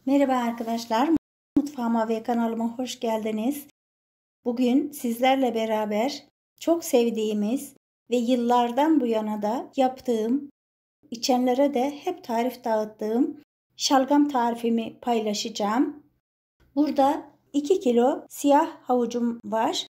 Merhaba arkadaşlar, mutfağıma ve kanalıma hoş geldiniz. Bugün sizlerle beraber çok sevdiğimiz ve yıllardan bu yana da yaptığım, içenlere de hep tarif dağıttığım şalgam tarifimi paylaşacağım. Burada 2 kilo siyah havucum var.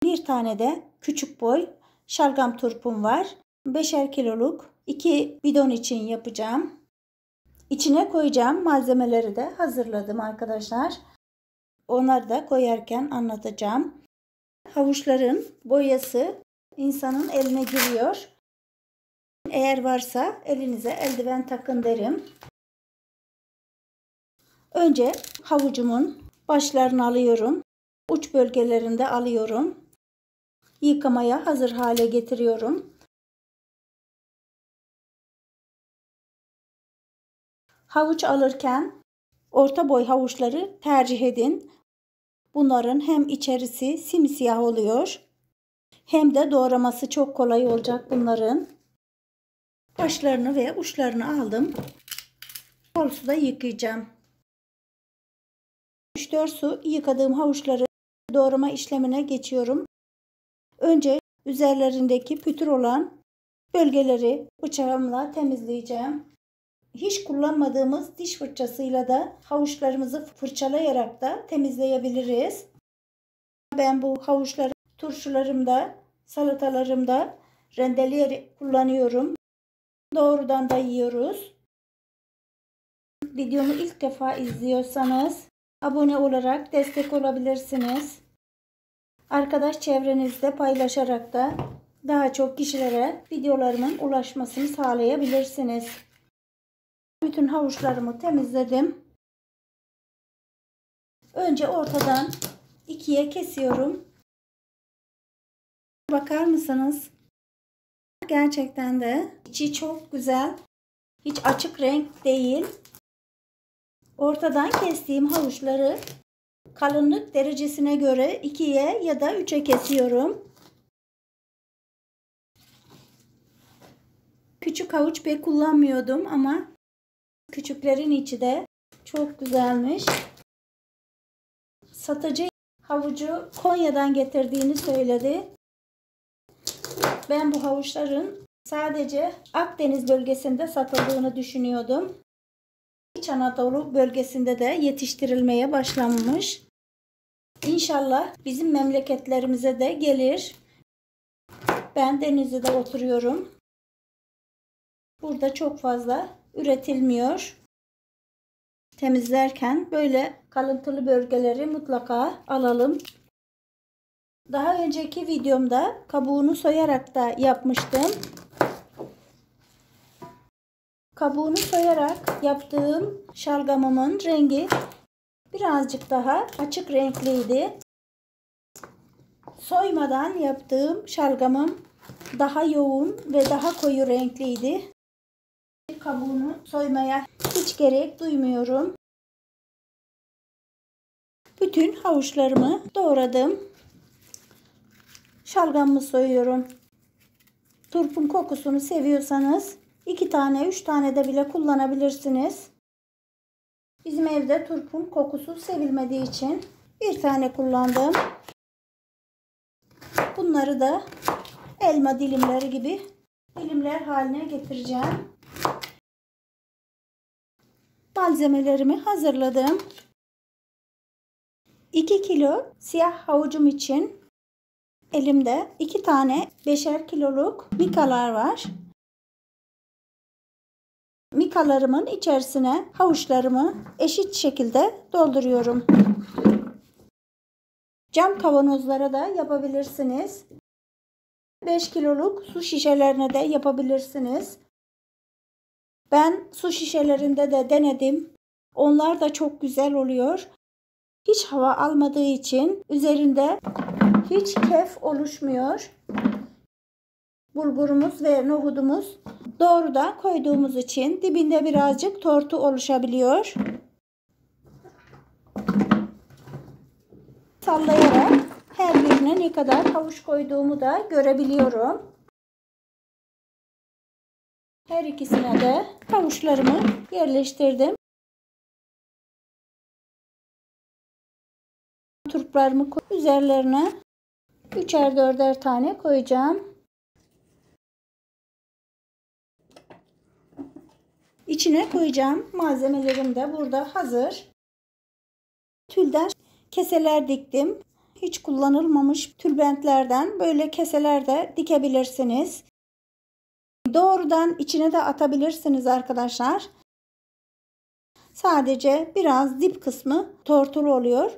Bir tane de küçük boy şalgam turpum var. 5'er kiloluk 2 bidon için yapacağım. İçine koyacağım malzemeleri de hazırladım arkadaşlar. Onları da koyarken anlatacağım. Havuçların boyası insanın eline giriyor. Eğer varsa elinize eldiven takın derim. Önce havucumun başlarını alıyorum. Uç bölgelerinde alıyorum. Yıkamaya hazır hale getiriyorum. Havuç alırken orta boy havuçları tercih edin. Bunların hem içerisi simsiyah oluyor hem de doğraması çok kolay olacak bunların. Başlarını ve uçlarını aldım. Bol suda yıkayacağım. 3-4 su yıkadığım havuçları doğrama işlemine geçiyorum. Önce üzerlerindeki pütür olan bölgeleri bıçağımla temizleyeceğim. Hiç kullanmadığımız diş fırçasıyla da havuçlarımızı fırçalayarak da temizleyebiliriz. Ben bu havuçları turşularımda, salatalarımda rendeleyerek kullanıyorum. Doğrudan da yiyoruz. Videomu ilk defa izliyorsanız abone olarak destek olabilirsiniz. Arkadaş çevrenizde paylaşarak da daha çok kişilere videolarımın ulaşmasını sağlayabilirsiniz. Bütün havuçlarımı temizledim. Önce ortadan ikiye kesiyorum. Bakar mısınız? Gerçekten de içi çok güzel. Hiç açık renk değil. Ortadan kestiğim havuçları kalınlık derecesine göre 2'ye ya da 3'e kesiyorum. Küçük havuç pek kullanmıyordum ama küçüklerin içi de çok güzelmiş. Satıcı havucu Konya'dan getirdiğini söyledi. Ben bu havuçların sadece Akdeniz bölgesinde satıldığını düşünüyordum. İç Anadolu bölgesinde de yetiştirilmeye başlanmış. İnşallah bizim memleketlerimize de gelir. Ben Denizli'de oturuyorum. Burada çok fazla üretilmiyor. Temizlerken böyle kalıntılı bölgeleri mutlaka alalım. Daha önceki videomda kabuğunu soyarak da yapmıştım. Kabuğunu soyarak yaptığım şalgamımın rengi birazcık daha açık renkliydi. Soymadan yaptığım şalgamım daha yoğun ve daha koyu renkliydi. Kabuğunu soymaya hiç gerek duymuyorum. Bütün havuçlarımı doğradım. Şalgamımı soyuyorum. Turpun kokusunu seviyorsanız 2 tane 3 tane de bile kullanabilirsiniz. Bizim evde turpun kokusu sevilmediği için bir tane kullandım. Bunları da elma dilimleri gibi dilimler haline getireceğim. Malzemelerimi hazırladım. 2 kilo siyah havucum için elimde 2 tane 5'er kiloluk mikalar var. Mikalarımın içerisine havuçlarımı eşit şekilde dolduruyorum. Cam kavanozlara da yapabilirsiniz. 5 kiloluk su şişelerine de yapabilirsiniz. Ben su şişelerinde de denedim. Onlar da çok güzel oluyor. Hiç hava almadığı için üzerinde hiç kef oluşmuyor. Bulgurumuz ve nohudumuz doğrudan koyduğumuz için dibinde birazcık tortu oluşabiliyor. Sallayarak her birine ne kadar havuç koyduğumu da görebiliyorum. Her ikisine de havuçlarımı yerleştirdim. turplarımı üzerlerine üçer dörder tane koyacağım. İçine koyacağım malzemelerim de burada hazır. Tülden keseler diktim. Hiç kullanılmamış tülbentlerden böyle keseler de dikebilirsiniz. Doğrudan içine de atabilirsiniz arkadaşlar. Sadece biraz dip kısmı tortul oluyor.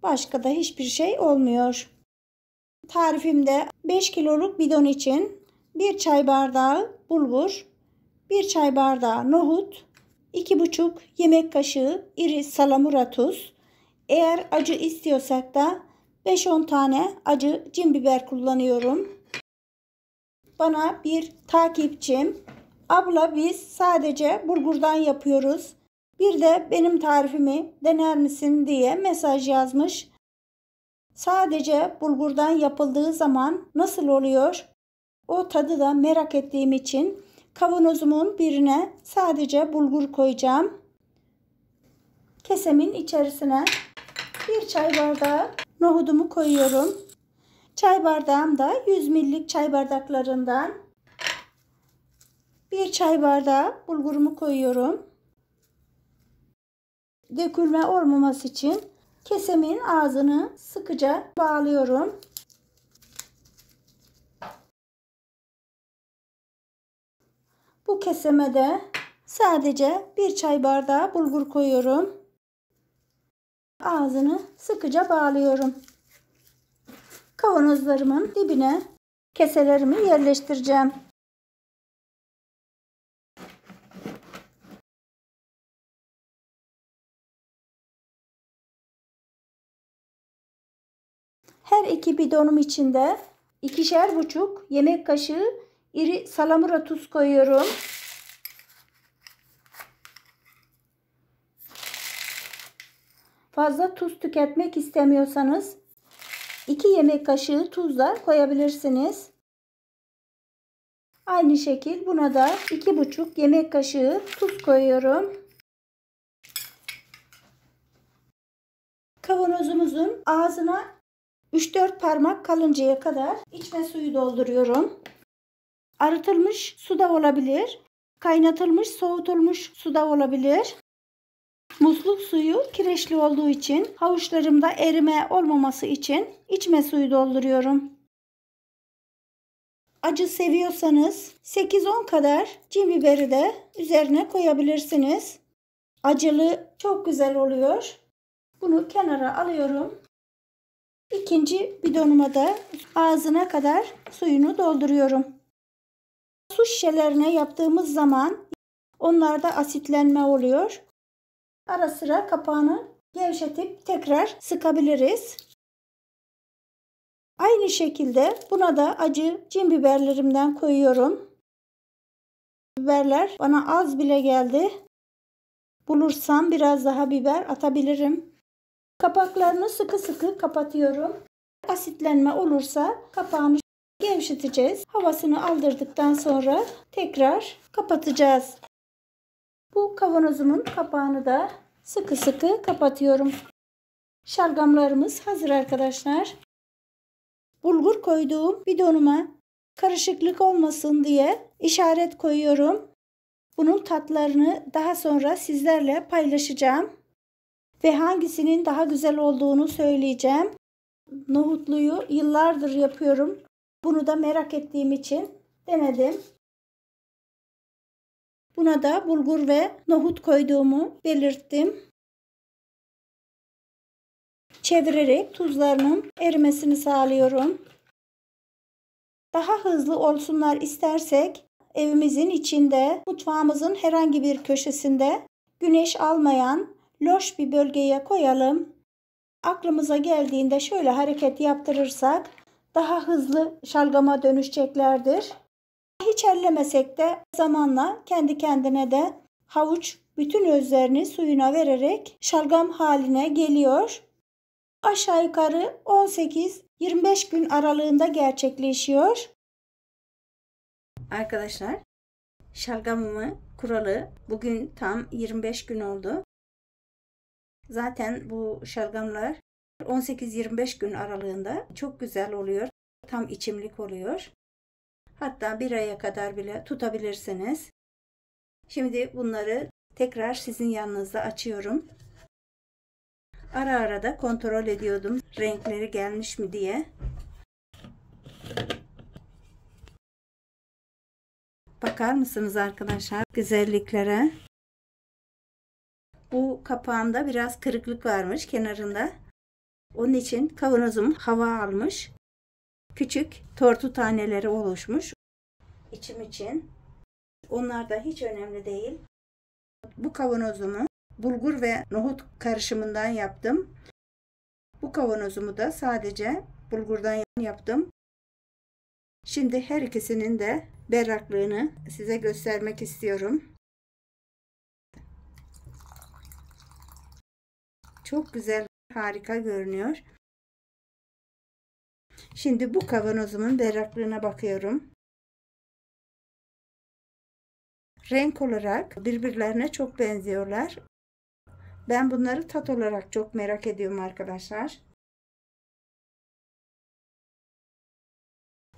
Başka da hiçbir şey olmuyor. Tarifimde 5 kiloluk bidon için 1 çay bardağı bulgur, 1 çay bardağı nohut, 2,5 yemek kaşığı iri salamura tuz. Eğer acı istiyorsak da 5-10 tane acı cin biber kullanıyorum. Bana bir takipçim, abla biz sadece bulgurdan yapıyoruz, bir de benim tarifimi dener misin diye mesaj yazmış. Sadece bulgurdan yapıldığı zaman nasıl oluyor? O tadı da merak ettiğim için kavanozumun birine sadece bulgur koyacağım. Kesemin içerisine 1 çay bardağı nohudumu koyuyorum. Çay bardağım da 100 millik çay bardaklarından. 1 çay bardağı bulgurumu koyuyorum. Dökülme olmaması için kesemin ağzını sıkıca bağlıyorum. Bu keseme de sadece 1 çay bardağı bulgur koyuyorum. Ağzını sıkıca bağlıyorum. Kavanozlarımın dibine keselerimi yerleştireceğim. Her iki bidonum içinde 2,5 yemek kaşığı iri salamura tuz koyuyorum. Fazla tuz tüketmek istemiyorsanız 2 yemek kaşığı tuz da koyabilirsiniz. Aynı şekil buna da 2,5 yemek kaşığı tuz koyuyorum. Kavanozumuzun ağzına 3-4 parmak kalıncaya kadar içme suyu dolduruyorum. Arıtılmış su da olabilir. Kaynatılmış, soğutulmuş su da olabilir. Musluk suyu kireçli olduğu için havuçlarımda erime olmaması için içme suyu dolduruyorum. Acı seviyorsanız 8-10 kadar cin biberi de üzerine koyabilirsiniz. Acılı çok güzel oluyor. Bunu kenara alıyorum. İkinci bidonuma da ağzına kadar suyunu dolduruyorum. Su şişelerine yaptığımız zaman onlarda asitlenme oluyor. Ara sıra kapağını gevşetip tekrar sıkabiliriz. Aynı şekilde buna da acı cin biberlerimden koyuyorum. Biberler bana az bile geldi. Bulursam biraz daha biber atabilirim. Kapaklarını sıkı sıkı kapatıyorum. Asitlenme olursa kapağını gevşeteceğiz. Havasını aldırdıktan sonra tekrar kapatacağız. Bu kavanozumun kapağını da sıkı sıkı kapatıyorum. Şalgamlarımız hazır arkadaşlar. Bulgur koyduğum bidonuma karışıklık olmasın diye işaret koyuyorum. Bunun tatlarını daha sonra sizlerle paylaşacağım. Ve hangisinin daha güzel olduğunu söyleyeceğim. Nohutluyu yıllardır yapıyorum. Bunu da merak ettiğim için denedim. Buna da bulgur ve nohut koyduğumu belirttim. Çevirerek tuzlarının erimesini sağlıyorum. Daha hızlı olsunlar istersek evimizin içinde, mutfağımızın herhangi bir köşesinde güneş almayan loş bir bölgeye koyalım. Aklımıza geldiğinde şöyle hareket yaptırırsak daha hızlı şalgama dönüşeceklerdir. Hiç ellemesek de zamanla kendi kendine de havuç bütün özlerini suyuna vererek şalgam haline geliyor. Aşağı yukarı 18-25 gün aralığında gerçekleşiyor. Arkadaşlar, şalgamımı kuralı bugün tam 25 gün oldu. Zaten bu şalgamlar 18-25 gün aralığında çok güzel oluyor. Tam içimlik oluyor. Hatta bir aya kadar bile tutabilirsiniz. Şimdi bunları tekrar sizin yanınızda açıyorum. Ara ara da kontrol ediyordum renkleri gelmiş mi diye. Bakar mısınız arkadaşlar güzelliklere? Bu kapağında biraz kırıklık varmış kenarında. Onun için kavanozum hava almış. Küçük tortu taneleri oluşmuş. İçim için. Onlar da hiç önemli değil. Bu kavanozumu bulgur ve nohut karışımından yaptım. Bu kavanozumu da sadece bulgurdan yaptım. Şimdi her ikisinin de berraklığını size göstermek istiyorum. Çok güzel, harika görünüyor. Şimdi bu kavanozumun berraklığına bakıyorum. Renk olarak birbirlerine çok benziyorlar. Ben bunları tat olarak çok merak ediyorum arkadaşlar.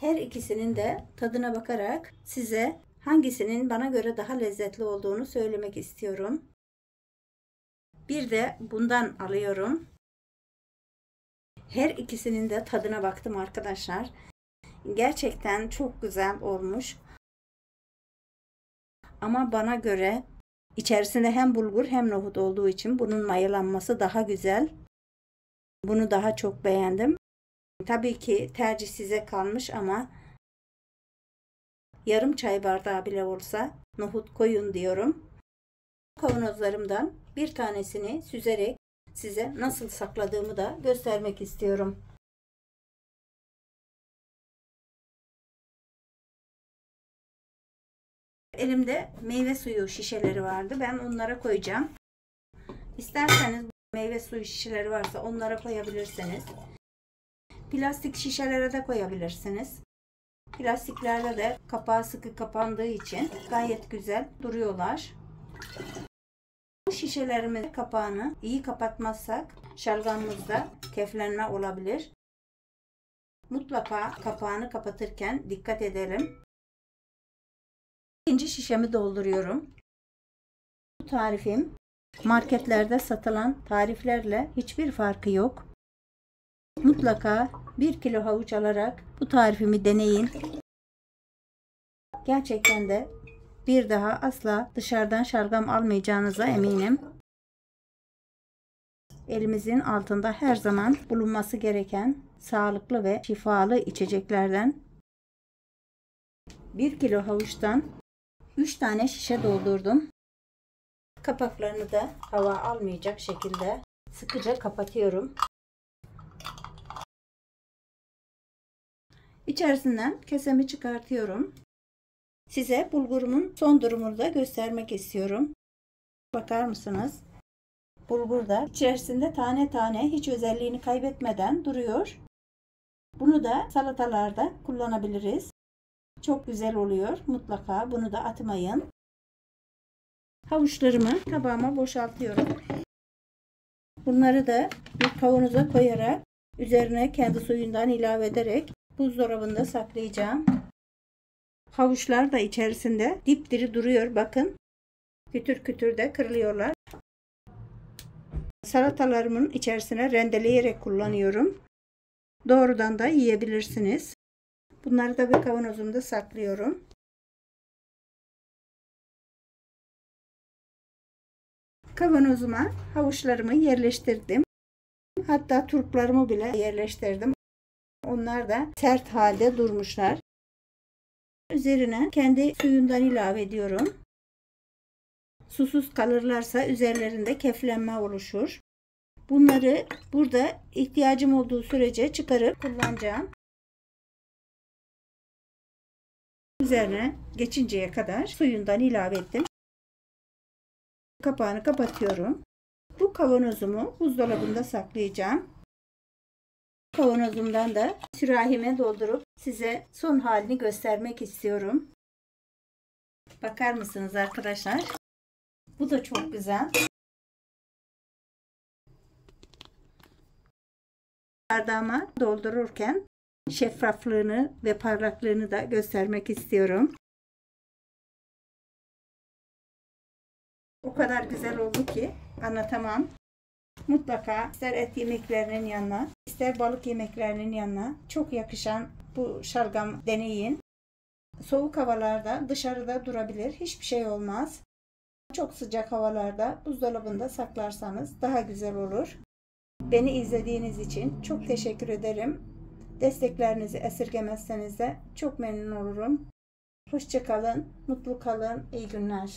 Her ikisinin de tadına bakarak size hangisinin bana göre daha lezzetli olduğunu söylemek istiyorum. Bir de bundan alıyorum. Her ikisinin de tadına baktım arkadaşlar. Gerçekten çok güzel olmuş. Ama bana göre içerisinde hem bulgur hem nohut olduğu için bunun mayalanması daha güzel. Bunu daha çok beğendim. Tabii ki tercih size kalmış ama yarım çay bardağı bile olsa nohut koyun diyorum. Kavanozlarımdan bir tanesini süzerek size nasıl sakladığımı da göstermek istiyorum. Elimde meyve suyu şişeleri vardı. Ben onlara koyacağım. İsterseniz meyve suyu şişeleri varsa onlara koyabilirsiniz. Plastik şişelere de koyabilirsiniz. Plastiklerde de kapağı sıkı kapandığı için gayet güzel duruyorlar. Bu şişelerimin kapağını iyi kapatmazsak şalgamımızda keflenme olabilir. Mutlaka kapağını kapatırken dikkat edelim. İkinci şişemi dolduruyorum. Bu tarifim marketlerde satılan tariflerle hiçbir farkı yok. Mutlaka 1 kilo havuç alarak bu tarifimi deneyin. Gerçekten de bir daha asla dışarıdan şalgam almayacağınıza eminim. Elimizin altında her zaman bulunması gereken sağlıklı ve şifalı içeceklerden 1 kilo havuçtan 3 tane şişe doldurdum. Kapaklarını da hava almayacak şekilde sıkıca kapatıyorum. İçerisinden kesemi çıkartıyorum. Size bulgurumun son durumunu da göstermek istiyorum. Bakar mısınız? Bulgur da içerisinde tane tane hiç özelliğini kaybetmeden duruyor. Bunu da salatalarda kullanabiliriz. Çok güzel oluyor. Mutlaka bunu da atmayın. Havuçlarımı tabağıma boşaltıyorum. Bunları da bir kavanoza koyarak üzerine kendi suyundan ilave ederek buzdolabında saklayacağım. Havuçlar da içerisinde dipdiri duruyor. Bakın. Kütür kütür de kırılıyorlar. Salatalarımın içerisine rendeleyerek kullanıyorum. Doğrudan da yiyebilirsiniz. Bunları da bir kavanozumda saklıyorum. Kavanozuma havuçlarımı yerleştirdim. Hatta turplarımı bile yerleştirdim. Onlar da sert halde durmuşlar. Üzerine kendi suyundan ilave ediyorum. Susuz kalırlarsa üzerlerinde keflenme oluşur. Bunları burada ihtiyacım olduğu sürece çıkarıp kullanacağım. Üzerine geçinceye kadar suyundan ilave ettim. Kapağını kapatıyorum. Bu kavanozumu buzdolabında saklayacağım. Kavanozumdan da sürahime doldurup size son halini göstermek istiyorum. Bakar mısınız arkadaşlar? Bu da çok güzel. Bardağıma doldururken şeffaflığını ve parlaklığını da göstermek istiyorum. O kadar güzel oldu ki anlatamam. Mutlaka ister et yemeklerinin yanına, ister balık yemeklerinin yanına çok yakışan bu şalgam deneyin. Soğuk havalarda dışarıda durabilir, hiçbir şey olmaz. Çok sıcak havalarda buzdolabında saklarsanız daha güzel olur. Beni izlediğiniz için çok teşekkür ederim. Desteklerinizi esirgemezseniz de çok memnun olurum. Hoşça kalın, mutlu kalın, iyi günler.